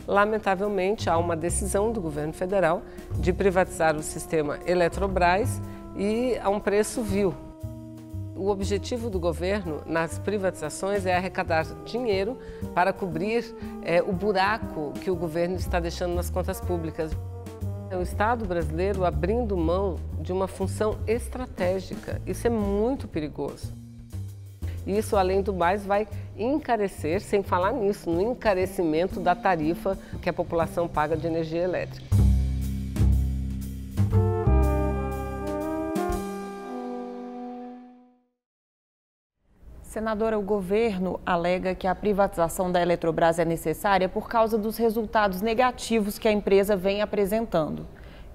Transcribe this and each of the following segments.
lamentavelmente, há uma decisão do governo federal de privatizar o sistema Eletrobras e a um preço vil. O objetivo do governo nas privatizações é arrecadar dinheiro para cobrir o buraco que o governo está deixando nas contas públicas. O Estado brasileiro abrindo mão de uma função estratégica. Isso é muito perigoso. Isso, além do mais, vai encarecer, sem falar nisso, no encarecimento da tarifa que a população paga de energia elétrica. Senadora, o governo alega que a privatização da Eletrobras é necessária por causa dos resultados negativos que a empresa vem apresentando.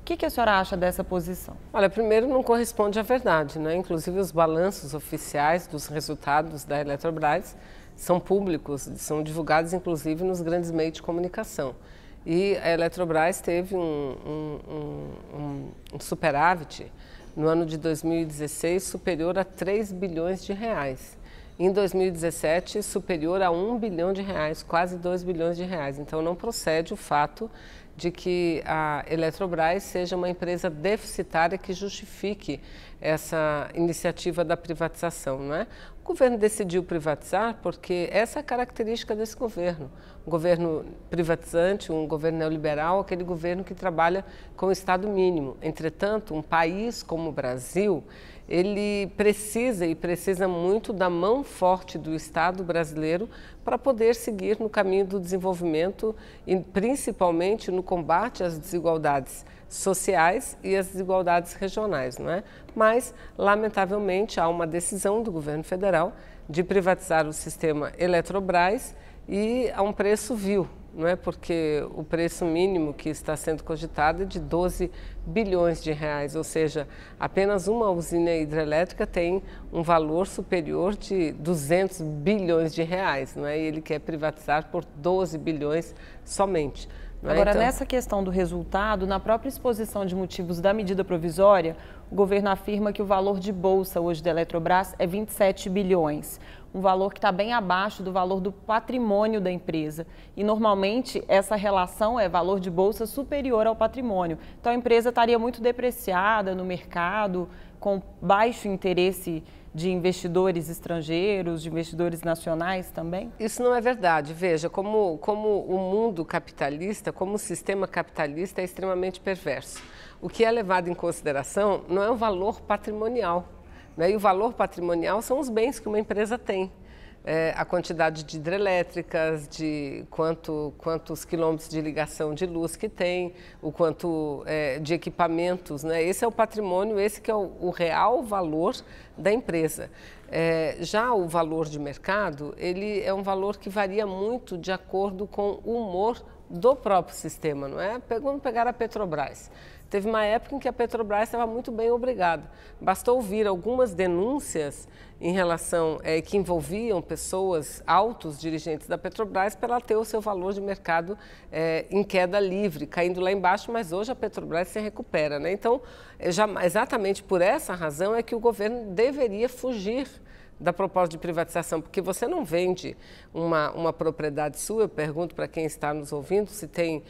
O que a senhora acha dessa posição? Olha, primeiro não corresponde à verdade, né? Inclusive os balanços oficiais dos resultados da Eletrobras são públicos, são divulgados inclusive nos grandes meios de comunicação. E a Eletrobras teve um superávit no ano de 2016 superior a 3 bilhões de reais. Em 2017, superior a 1 bilhão de reais, quase 2 bilhões de reais. Então, não procede o fato de que a Eletrobras seja uma empresa deficitária que justifique essa iniciativa da privatização, não é? O governo decidiu privatizar porque essa é a característica desse governo. Um governo privatizante, um governo neoliberal, aquele governo que trabalha com o Estado mínimo. Entretanto, um país como o Brasil, ele precisa muito da mão forte do Estado brasileiro para poder seguir no caminho do desenvolvimento e principalmente no combate às desigualdades sociais e às desigualdades regionais, não é? Mas, lamentavelmente, há uma decisão do governo federal de privatizar o sistema Eletrobras e a um preço vil, não é? Porque o preço mínimo que está sendo cogitado é de 12 bilhões de reais, ou seja, apenas uma usina hidrelétrica tem um valor superior de 200 bilhões de reais, não é? E ele quer privatizar por 12 bilhões somente. Agora, então, nessa questão do resultado, na própria exposição de motivos da medida provisória, o governo afirma que o valor de bolsa hoje da Eletrobras é 27 bilhões, um valor que está bem abaixo do valor do patrimônio da empresa. E, normalmente, essa relação é valor de bolsa superior ao patrimônio. Então, a empresa estaria muito depreciada no mercado, com baixo interesse de investidores estrangeiros, de investidores nacionais também? Isso não é verdade. Veja, como o mundo capitalista, como o sistema capitalista é extremamente perverso. O que é levado em consideração não é o valor patrimonial, né? E o valor patrimonial são os bens que uma empresa tem. A quantidade de hidrelétricas, de quantos quilômetros de ligação de luz que tem, o quanto de equipamentos, né? Esse é o patrimônio, esse que é o real valor da empresa. Já o valor de mercado, ele é um valor que varia muito de acordo com o humor do próprio sistema, não é? Vamos pegar a Petrobras. Teve uma época em que a Petrobras estava muito bem obrigada. Bastou ouvir algumas denúncias em relação que envolviam pessoas, altos dirigentes da Petrobras, para ela ter o seu valor de mercado em queda livre, caindo lá embaixo, mas hoje a Petrobras se recupera, né? Então, exatamente por essa razão é que o governo deveria fugir da proposta de privatização, porque você não vende uma propriedade sua. Eu pergunto para quem está nos ouvindo se tem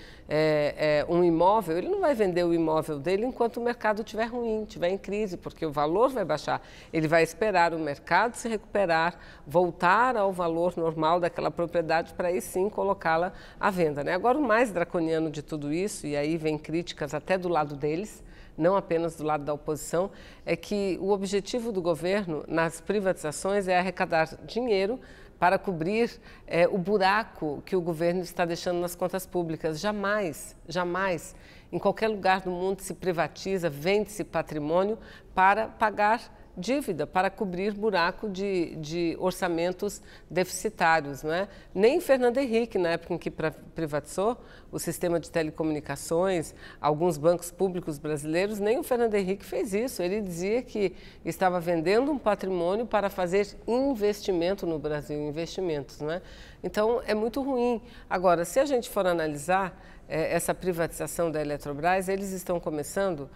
um imóvel, ele não vai vender o imóvel dele enquanto o mercado estiver ruim, estiver em crise, porque o valor vai baixar. Ele vai esperar o mercado se recuperar, voltar ao valor normal daquela propriedade para aí sim colocá-la à venda, né? Agora, o mais draconiano de tudo isso, e aí vem críticas até do lado deles, não apenas do lado da oposição, é que o objetivo do governo nas privatizações é arrecadar dinheiro para cobrir o buraco que o governo está deixando nas contas públicas. Jamais, jamais, em qualquer lugar do mundo se privatiza, vende-se patrimônio para pagar dívida, para cobrir buraco de orçamentos deficitários, não é? Nem Fernando Henrique, na época em que privatizou o sistema de telecomunicações, alguns bancos públicos brasileiros, nem o Fernando Henrique fez isso. Ele dizia que estava vendendo um patrimônio para fazer investimento no Brasil, investimentos, não é? Então, é muito ruim. Agora, se a gente for analisar essa privatização da Eletrobras, eles estão começando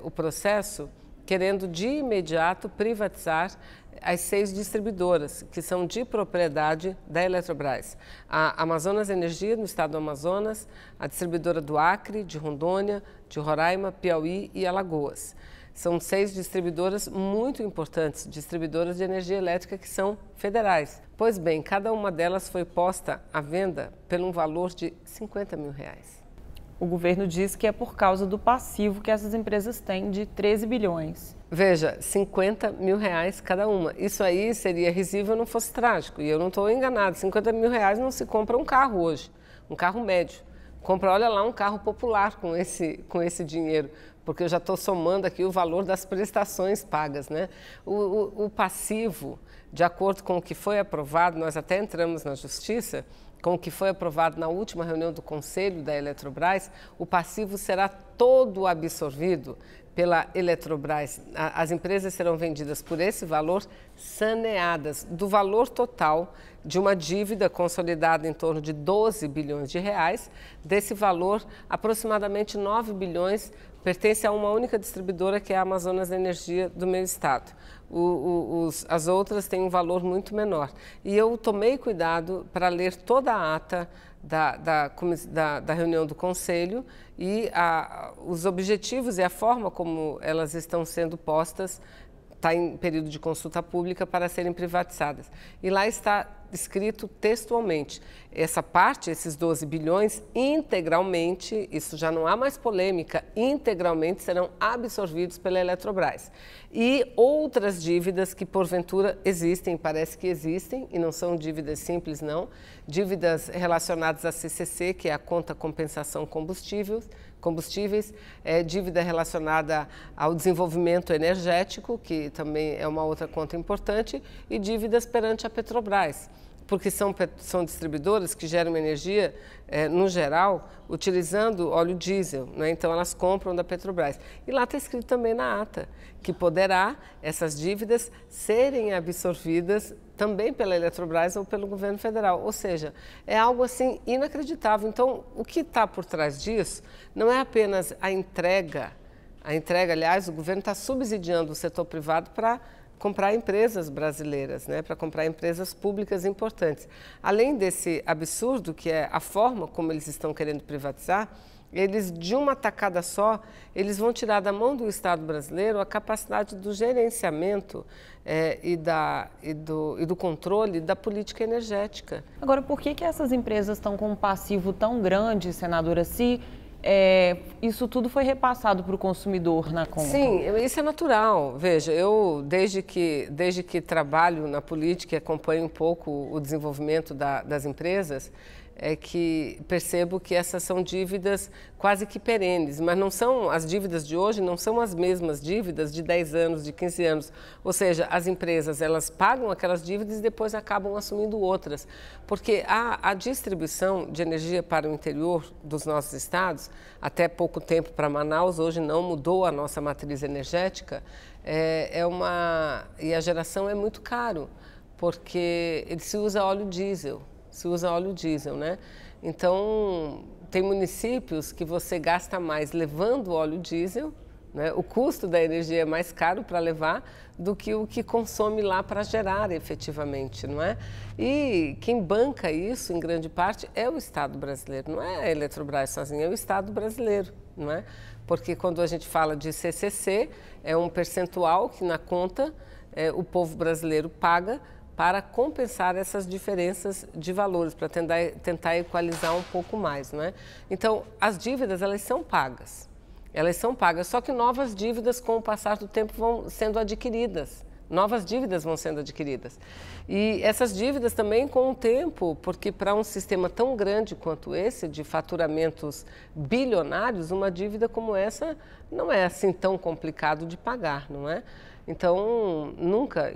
o processo querendo de imediato privatizar as 6 distribuidoras, que são de propriedade da Eletrobras. A Amazonas Energia, no estado do Amazonas, a distribuidora do Acre, de Rondônia, de Roraima, Piauí e Alagoas. São 6 distribuidoras muito importantes, distribuidoras de energia elétrica que são federais. Pois bem, cada uma delas foi posta à venda por um valor de R$50 mil. O governo diz que é por causa do passivo que essas empresas têm de 13 bilhões. Veja, R$50 mil cada uma. Isso aí seria risível se não fosse trágico. E eu não estou enganado, R$50 mil não se compra um carro hoje, um carro médio. Compra, olha lá, um carro popular com esse dinheiro, porque eu já estou somando aqui o valor das prestações pagas, né? O passivo, de acordo com o que foi aprovado, nós até entramos na Justiça, com o que foi aprovado na última reunião do Conselho da Eletrobras, o passivo será todo absorvido pela Eletrobras. As empresas serão vendidas por esse valor saneadas do valor total de uma dívida consolidada em torno de 12 bilhões de reais. Desse valor, aproximadamente 9 bilhões pertence a uma única distribuidora, que é a Amazonas Energia do meu estado. As outras têm um valor muito menor. E eu tomei cuidado para ler toda a ata da reunião do Conselho e os objetivos e a forma como elas estão sendo postas. Está em período de consulta pública para serem privatizadas. E lá está escrito textualmente, essa parte, esses 12 bilhões, integralmente, isso já não há mais polêmica, integralmente serão absorvidos pela Eletrobras. E outras dívidas que porventura existem, parece que existem, e não são dívidas simples não, dívidas relacionadas à CCC, que é a Conta Compensação Combustíveis, dívida relacionada ao desenvolvimento energético, que também é uma outra conta importante, e dívidas perante a Petrobras, porque são distribuidoras que geram energia, no geral, utilizando óleo diesel, né? Então elas compram da Petrobras. E lá está escrito também na ata que poderá essas dívidas serem absorvidas também pela Eletrobras ou pelo governo federal, ou seja, é algo assim inacreditável. Então, o que está por trás disso não é apenas a entrega, aliás, o governo está subsidiando o setor privado para comprar empresas brasileiras, né, para comprar empresas públicas importantes. Além desse absurdo, que é a forma como eles estão querendo privatizar, eles, de uma tacada só, eles vão tirar da mão do Estado brasileiro a capacidade do gerenciamento e do controle da política energética. Agora, por que essas empresas estão com um passivo tão grande, senadora, se isso tudo foi repassado para o consumidor na conta? Sim, isso é natural. Veja, eu desde que trabalho na política e acompanho um pouco o desenvolvimento das empresas, é que percebo que essas são dívidas quase que perenes, mas não são, as dívidas de hoje não são as mesmas dívidas de 10 anos, de 15 anos. Ou seja, as empresas, elas pagam aquelas dívidas e depois acabam assumindo outras. Porque a distribuição de energia para o interior dos nossos estados, até pouco tempo para Manaus, hoje não mudou a nossa matriz energética, e a geração é muito caro, porque se usa óleo diesel. Né? Então, tem municípios que você gasta mais levando óleo diesel, né? O custo da energia é mais caro para levar do que o que consome lá para gerar efetivamente, não é? E quem banca isso, em grande parte, é o Estado brasileiro, não é a Eletrobras sozinha, é o Estado brasileiro, não é? Porque quando a gente fala de CCC, é um percentual que na conta o povo brasileiro paga para compensar essas diferenças de valores, para tentar equalizar um pouco mais, não é? Então, as dívidas, elas são pagas, só que novas dívidas, com o passar do tempo, vão sendo adquiridas, novas dívidas vão sendo adquiridas. E essas dívidas também com o tempo, porque para um sistema tão grande quanto esse, de faturamentos bilionários, uma dívida como essa não é assim tão complicado de pagar, não é? Então, nunca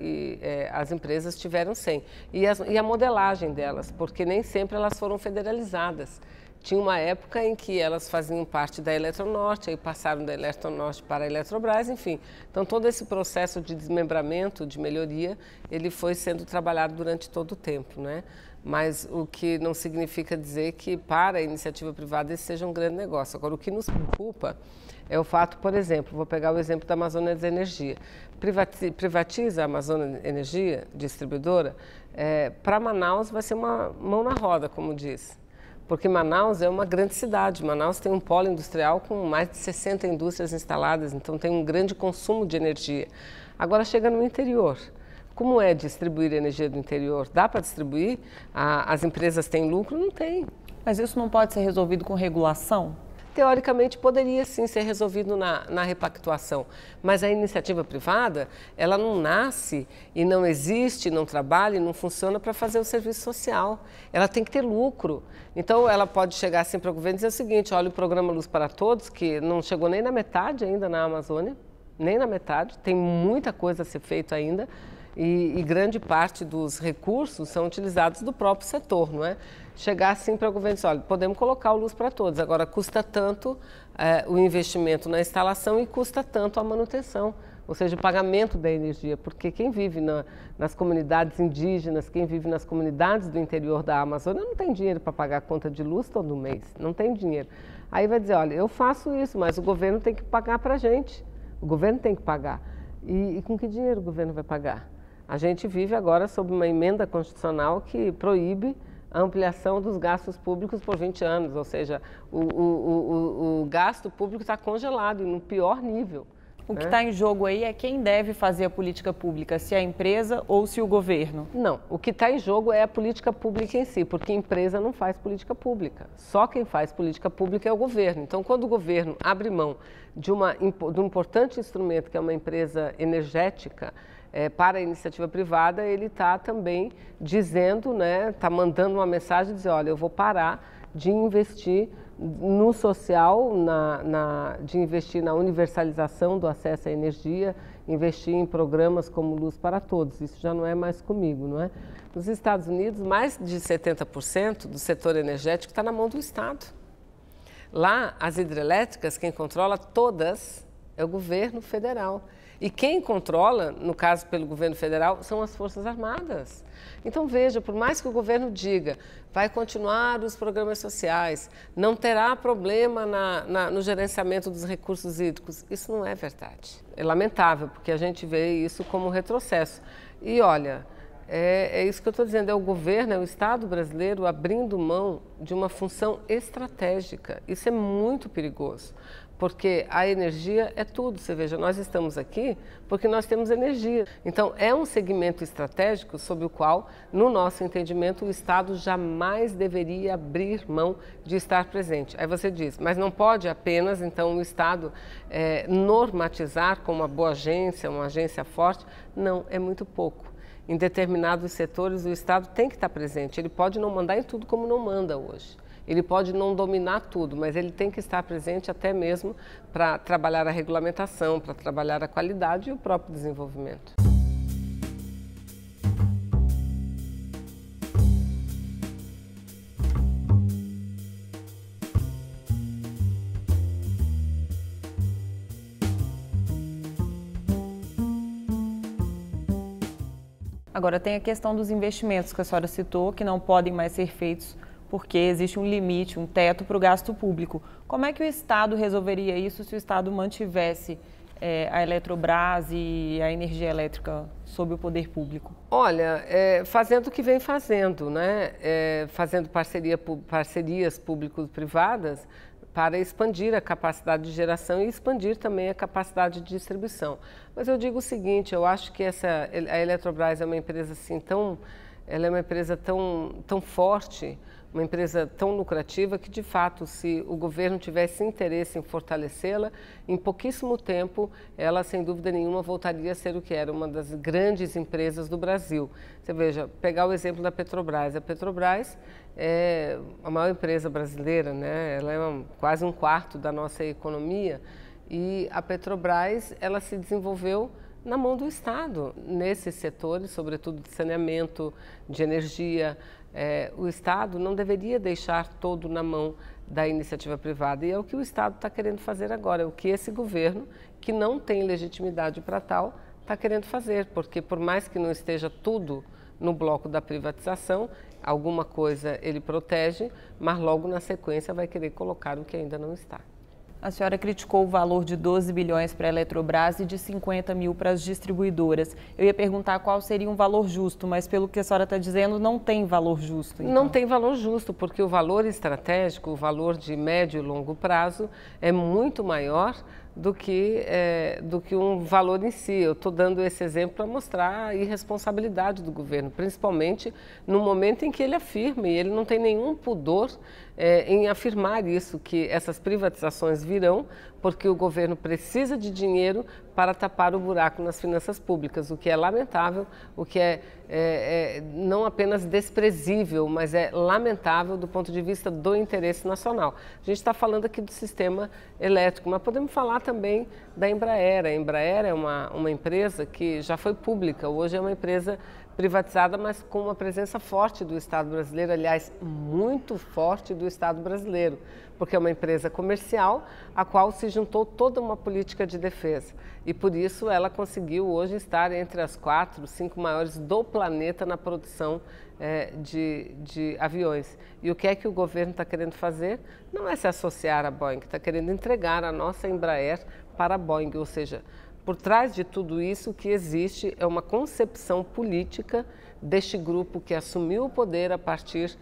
as empresas tiveram sem. E a modelagem delas, porque nem sempre elas foram federalizadas. Tinha uma época em que elas faziam parte da Eletronorte, aí passaram da Eletronorte para a Eletrobras, enfim. Então, todo esse processo de desmembramento, de melhoria, ele foi sendo trabalhado durante todo o tempo, né? mas o que não significa dizer que para a iniciativa privada esse seja um grande negócio. Agora, o que nos preocupa é o fato, por exemplo, vou pegar o exemplo da Amazônia Energia. Privatiza a Amazônia Energia, distribuidora, para Manaus vai ser uma mão na roda, como diz. Porque Manaus é uma grande cidade. Manaus tem um polo industrial com mais de 60 indústrias instaladas, então tem um grande consumo de energia. Agora chega no interior. Como é distribuir energia do interior? Dá para distribuir? As empresas têm lucro? Não tem. Mas isso não pode ser resolvido com regulação? Teoricamente poderia sim ser resolvido na repactuação, mas a iniciativa privada, ela não nasce e não existe, não trabalha e não funciona para fazer o serviço social. Ela tem que ter lucro. Então ela pode chegar assim para o governo e dizer o seguinte: olha, o programa Luz para Todos, que não chegou nem na metade ainda na Amazônia, nem na metade, tem muita coisa a ser feita ainda. E grande parte dos recursos são utilizados do próprio setor, não é? Chegar assim para o governo e dizer, olha, podemos colocar o Luz para Todos, agora custa tanto o investimento na instalação e custa tanto a manutenção, ou seja, o pagamento da energia, porque quem vive nas comunidades indígenas, quem vive nas comunidades do interior da Amazônia não tem dinheiro para pagar a conta de luz todo mês, não tem dinheiro. Aí vai dizer, olha, eu faço isso, mas o governo tem que pagar para a gente, o governo tem que pagar. E com que dinheiro o governo vai pagar? A gente vive agora sob uma emenda constitucional que proíbe a ampliação dos gastos públicos por 20 anos, ou seja, o gasto público está congelado e no pior nível. O que está em jogo aí é quem deve fazer a política pública, se a empresa ou se o governo? Não, o que está em jogo é a política pública em si, porque a empresa não faz política pública. Só quem faz política pública é o governo. Então, quando o governo abre mão de um importante instrumento, que é uma empresa energética, para a iniciativa privada, ele está também dizendo, está mandando uma mensagem, dizer, olha, eu vou parar de investir no social, de investir na universalização do acesso à energia, investir em programas como Luz para Todos. Isso já não é mais comigo, não é? Nos Estados Unidos, mais de 70% do setor energético está na mão do Estado. Lá, as hidrelétricas, quem controla todas é o governo federal. E quem controla, no caso pelo governo federal, são as Forças Armadas. Então veja, por mais que o governo diga, vai continuar os programas sociais, não terá problema no gerenciamento dos recursos hídricos, isso não é verdade. É lamentável, porque a gente vê isso como um retrocesso. E olha, é isso que eu estou dizendo, é o governo, é o Estado brasileiro abrindo mão de uma função estratégica. Isso é muito perigoso. Porque a energia é tudo. Você veja, nós estamos aqui porque nós temos energia. Então, é um segmento estratégico sobre o qual, no nosso entendimento, o Estado jamais deveria abrir mão de estar presente. Aí você diz, mas não pode apenas, então, o Estado normatizar como uma boa agência, uma agência forte? Não, é muito pouco. Em determinados setores, o Estado tem que estar presente. Ele pode não mandar em tudo como não manda hoje. Ele pode não dominar tudo, mas ele tem que estar presente até mesmo para trabalhar a regulamentação, para trabalhar a qualidade e o próprio desenvolvimento. Agora tem a questão dos investimentos que a senhora citou, que não podem mais ser feitos porque existe um limite, um teto para o gasto público. Como é que o Estado resolveria isso se o Estado mantivesse a Eletrobras e a energia elétrica sob o poder público? Olha, fazendo o que vem fazendo, né? Fazendo parcerias público-privadas para expandir a capacidade de geração e expandir também a capacidade de distribuição. Mas eu digo o seguinte, eu acho que a Eletrobras é uma empresa assim ela é uma empresa tão forte, uma empresa tão lucrativa que, de fato, se o governo tivesse interesse em fortalecê-la, em pouquíssimo tempo, ela, sem dúvida nenhuma, voltaria a ser o que era, uma das grandes empresas do Brasil. Você veja, pegar o exemplo da Petrobras. A Petrobras é a maior empresa brasileira, né? Ela é quase um quarto da nossa economia e a Petrobras, ela se desenvolveu na mão do Estado, nesses setores, sobretudo de saneamento, de energia. O Estado não deveria deixar todo na mão da iniciativa privada e é o que o Estado está querendo fazer agora, é o que esse governo, que não tem legitimidade para tal, está querendo fazer, porque por mais que não esteja tudo no bloco da privatização, alguma coisa ele protege, mas logo na sequência vai querer colocar o que ainda não está. A senhora criticou o valor de 12 bilhões para a Eletrobras e de 50 mil para as distribuidoras. Eu ia perguntar qual seria um valor justo, mas pelo que a senhora está dizendo, não tem valor justo. Então. Não tem valor justo, porque o valor estratégico, o valor de médio e longo prazo é muito maior do que um valor em si. Eu estou dando esse exemplo para mostrar a irresponsabilidade do governo, principalmente no momento em que ele afirma, e ele não tem nenhum pudor em afirmar isso, que essas privatizações virão porque o governo precisa de dinheiro para tapar o buraco nas finanças públicas, o que é lamentável, o que é não apenas desprezível, mas é lamentável do ponto de vista do interesse nacional. A gente está falando aqui do sistema elétrico, mas podemos falar também da Embraer. A Embraer é uma empresa que já foi pública, hoje é uma empresa privatizada, mas com uma presença forte do Estado brasileiro, aliás, muito forte do Estado brasileiro, porque é uma empresa comercial a qual se juntou toda uma política de defesa e por isso ela conseguiu hoje estar entre as 4, 5 maiores do planeta na produção de aviões. E o que é que o governo está querendo fazer? Não é se associar à Boeing, está querendo entregar a nossa Embraer para a Boeing, ou seja, por trás de tudo isso, o que existe é uma concepção política deste grupo que assumiu o poder a partir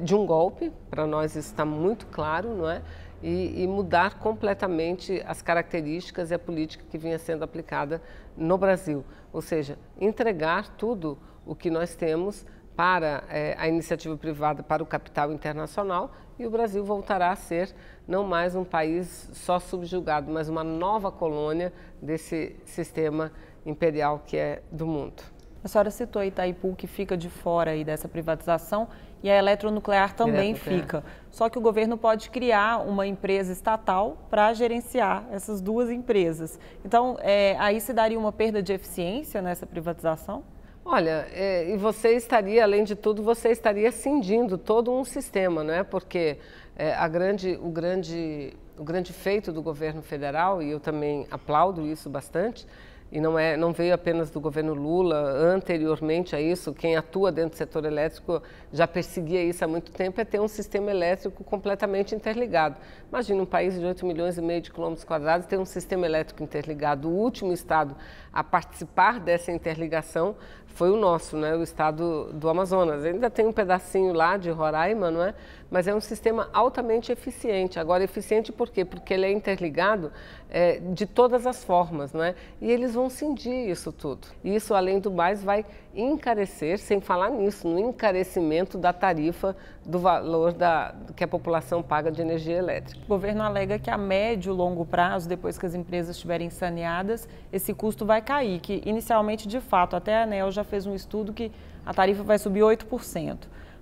de um golpe, para nós isso está muito claro, não é? E mudar completamente as características e a política que vinha sendo aplicada no Brasil. Ou seja, entregar tudo o que nós temos para a iniciativa privada, para o capital internacional, e o Brasil voltará a ser não mais um país só subjugado, mas uma nova colônia desse sistema imperial que é do mundo. A senhora citou Itaipu, que fica de fora aí dessa privatização, e a Eletronuclear também fica. Só que o governo pode criar uma empresa estatal para gerenciar essas duas empresas. Então, aí se daria uma perda de eficiência nessa privatização? Olha, e você estaria, além de tudo, você estaria cindindo todo um sistema, não é? Porque o grande feito do governo federal, e eu também aplaudo isso bastante, e não veio apenas do governo Lula, anteriormente a isso, quem atua dentro do setor elétrico já perseguia isso há muito tempo, é ter um sistema elétrico completamente interligado. Imagina um país de 8,5 milhões de quilômetros quadrados ter um sistema elétrico interligado. O último estado a participar dessa interligação foi o nosso, né? O estado do Amazonas. Ainda tem um pedacinho lá de Roraima, não é? Mas é um sistema altamente eficiente. Agora, eficiente por quê? Porque ele é interligado de todas as formas, não é? E eles vão cindir isso tudo. E isso, além do mais, vai encarecer, sem falar nisso, no encarecimento da tarifa do valor que a população paga de energia elétrica. O governo alega que a médio e longo prazo, depois que as empresas estiverem saneadas, esse custo vai cair, que inicialmente, de fato, até a ANEEL já fez um estudo que a tarifa vai subir 8%,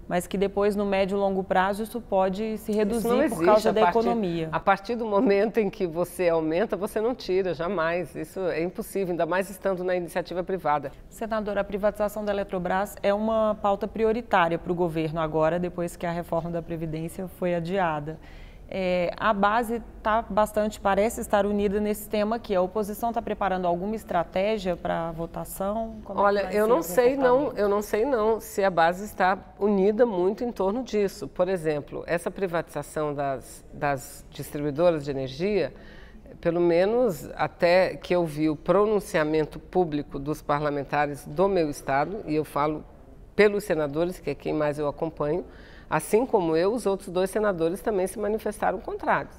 mas que depois, no médio e longo prazo, isso pode se reduzir por causa da economia. A partir do momento em que você aumenta, você não tira, jamais. Isso é impossível, ainda mais estando na iniciativa privada. Senadora, a privatização da Eletrobras é uma pauta prioritária para o governo agora, depois que a reforma da Previdência foi adiada. A base parece estar unida nesse tema aqui. A oposição está preparando alguma estratégia para a votação? Olha, eu não sei não se a base está unida muito em torno disso. Por exemplo, essa privatização das distribuidoras de energia, pelo menos até que eu vi o pronunciamento público dos parlamentares do meu estado, e eu falo pelos senadores, que é quem mais eu acompanho, assim como eu, os outros 2 senadores também se manifestaram contrários.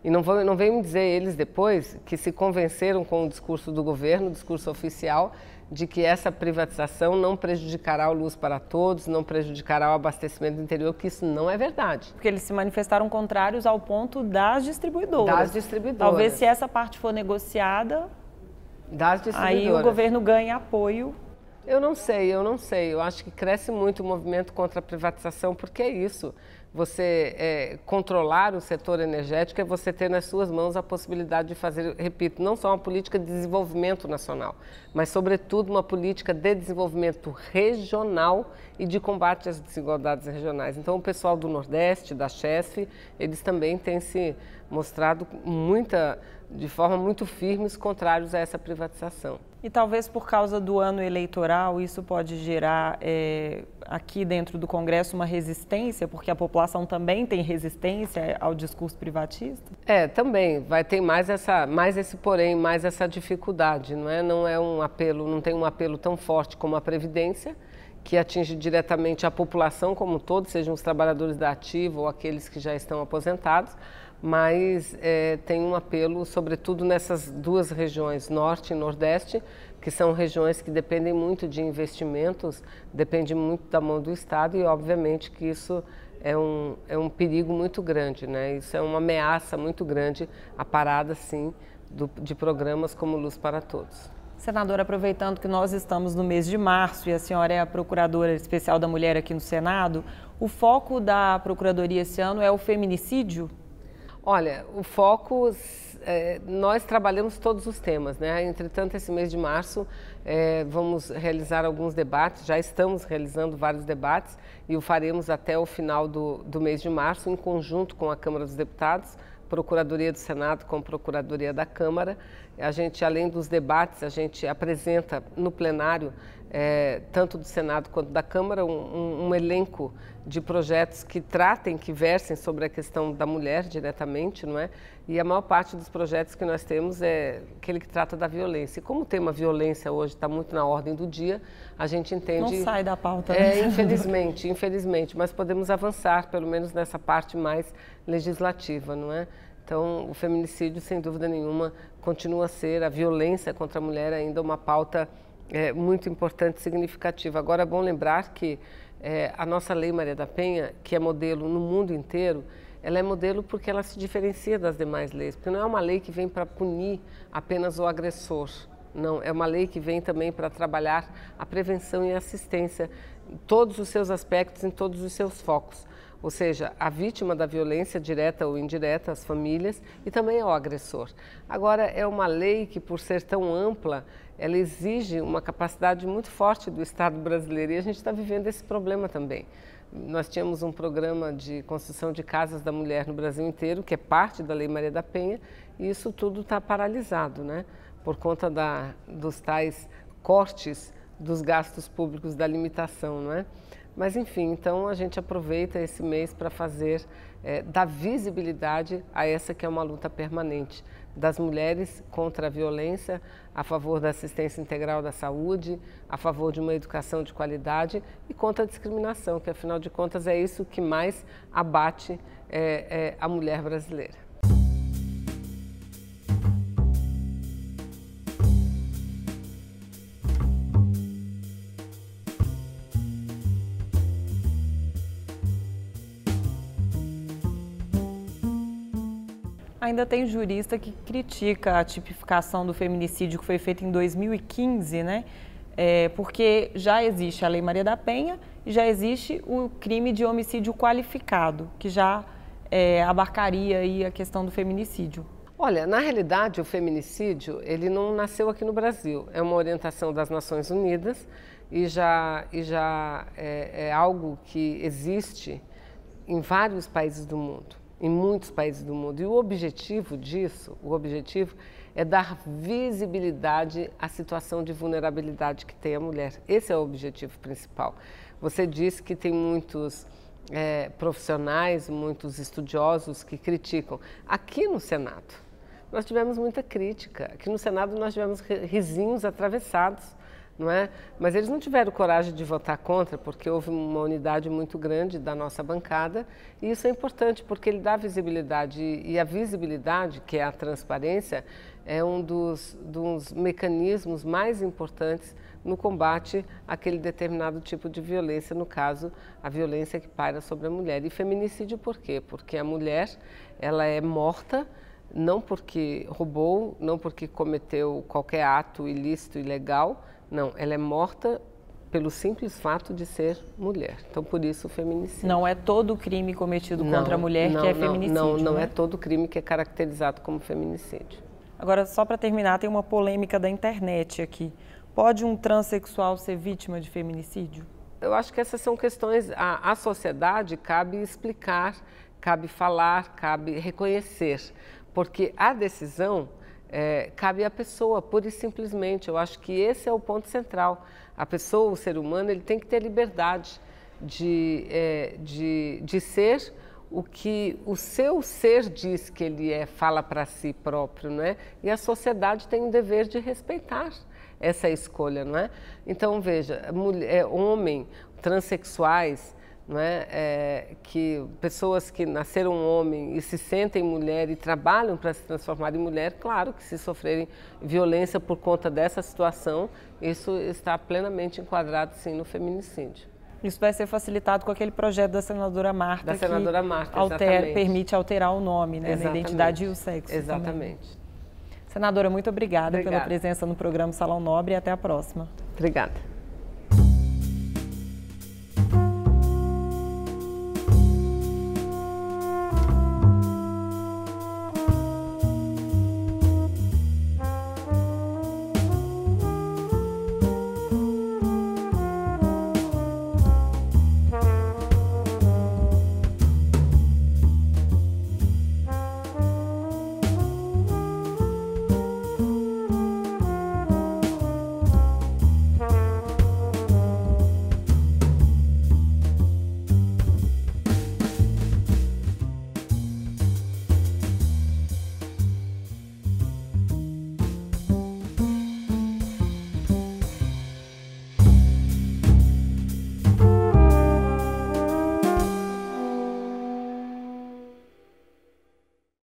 E não venham me dizer eles depois que se convenceram com o discurso do governo, o discurso oficial, de que essa privatização não prejudicará o Luz para Todos, não prejudicará o abastecimento do interior, que isso não é verdade. Porque eles se manifestaram contrários ao ponto das distribuidoras. Das distribuidoras. Talvez se essa parte for negociada, aí o governo ganha apoio. Eu não sei. Eu acho que cresce muito o movimento contra a privatização, porque é isso. Você controlar o setor energético é você ter nas suas mãos a possibilidade de fazer, repito, não só uma política de desenvolvimento nacional, mas, sobretudo, uma política de desenvolvimento regional e de combate às desigualdades regionais. Então, o pessoal do Nordeste, da Chesf, eles também têm se mostrado com muita de forma muito firmes, contrários a essa privatização. E talvez por causa do ano eleitoral, isso pode gerar aqui dentro do Congresso uma resistência, porque a população também tem resistência ao discurso privatista? Também vai ter mais esse porém, mais essa dificuldade, não é? Não é um apelo, não tem um apelo tão forte como a Previdência, que atinge diretamente a população como um todo, sejam os trabalhadores da ativa ou aqueles que já estão aposentados, mas tem um apelo, sobretudo nessas duas regiões, Norte e Nordeste, que são regiões que dependem muito de investimentos, depende muito da mão do Estado e, obviamente, que isso é um perigo muito grande, né? Isso é uma ameaça muito grande, a parada, sim, de programas como Luz para Todos. Senadora, aproveitando que nós estamos no mês de março e a senhora é a Procuradora Especial da Mulher aqui no Senado, o foco da Procuradoria esse ano é o feminicídio? Olha, o foco, nós trabalhamos todos os temas, né? Entretanto, esse mês de março vamos realizar alguns debates, já estamos realizando vários debates e o faremos até o final do mês de março, em conjunto com a Câmara dos Deputados, Procuradoria do Senado com Procuradoria da Câmara. A gente, além dos debates, a gente apresenta no plenário, tanto do Senado quanto da Câmara, um elenco de projetos que tratem, que versem sobre a questão da mulher diretamente, não é? E a maior parte dos projetos que nós temos é aquele que trata da violência. E como o tema violência hoje está muito na ordem do dia, a gente entende... Não sai da pauta, né? Infelizmente, mas podemos avançar, pelo menos nessa parte mais legislativa, não é? Então, o feminicídio, sem dúvida nenhuma, continua a ser, a violência contra a mulher ainda uma pauta muito importante e significativa. Agora, é bom lembrar que a nossa Lei Maria da Penha, que é modelo no mundo inteiro, ela é modelo porque ela se diferencia das demais leis, porque não é uma lei que vem para punir apenas o agressor, não, é uma lei que vem também para trabalhar a prevenção e a assistência em todos os seus aspectos, em todos os seus focos. Ou seja, a vítima da violência direta ou indireta, as famílias, e também ao agressor. Agora, é uma lei que, por ser tão ampla, ela exige uma capacidade muito forte do Estado brasileiro e a gente está vivendo esse problema também. Nós tínhamos um programa de construção de casas da mulher no Brasil inteiro, que é parte da Lei Maria da Penha, e isso tudo está paralisado, né? Por conta dos tais cortes dos gastos públicos, da limitação, não é? Mas, enfim, então a gente aproveita esse mês para fazer, dar visibilidade a essa que é uma luta permanente das mulheres contra a violência, a favor da assistência integral da saúde, a favor de uma educação de qualidade e contra a discriminação, que afinal de contas é isso que mais abate a mulher brasileira. Ainda tem jurista que critica a tipificação do feminicídio que foi feita em 2015, né? Porque já existe a Lei Maria da Penha e já existe o crime de homicídio qualificado, que já abarcaria aí a questão do feminicídio. Olha, na realidade, o feminicídio, ele não nasceu aqui no Brasil. É uma orientação das Nações Unidas e já é algo que existe em vários países do mundo. Em muitos países do mundo. E o objetivo disso, é dar visibilidade à situação de vulnerabilidade que tem a mulher. Esse é o objetivo principal. Você disse que tem muitos profissionais, muitos estudiosos que criticam. Aqui no Senado, nós tivemos muita crítica. Aqui no Senado nós tivemos risinhos atravessados, não é? Mas eles não tiveram coragem de votar contra, porque houve uma unidade muito grande da nossa bancada, e isso é importante, porque ele dá visibilidade, e a visibilidade, que é a transparência, é um dos mecanismos mais importantes no combate àquele determinado tipo de violência, no caso, a violência que paira sobre a mulher. E feminicídio por quê? Porque a mulher, ela é morta, não porque roubou, não porque cometeu qualquer ato ilícito, ilegal, não, ela é morta pelo simples fato de ser mulher. Então, por isso, o feminicídio. Não é todo crime cometido contra a mulher que é feminicídio, Não né? é todo crime que é caracterizado como feminicídio. Agora, só para terminar, tem uma polêmica da internet aqui. Pode um transexual ser vítima de feminicídio? Eu acho que essas são questões, à sociedade cabe explicar, cabe falar, cabe reconhecer, porque a decisão cabe à pessoa, pura e simplesmente. Eu acho que esse é o ponto central. A pessoa, o ser humano, ele tem que ter liberdade de ser o que o seu ser diz que ele fala para si próprio, não é? E a sociedade tem o dever de respeitar essa escolha, não é? Então, veja, homem, transexuais, não é? Pessoas que nasceram homem e se sentem mulher e trabalham para se transformar em mulher, claro que se sofrerem violência por conta dessa situação, isso está plenamente enquadrado, sim, no feminicídio. Isso vai ser facilitado com aquele projeto da senadora Marta, exatamente. Permite alterar o nome, né, na identidade e o sexo. Exatamente. Também. Senadora, muito obrigada pela presença no programa Salão Nobre e até a próxima. Obrigada.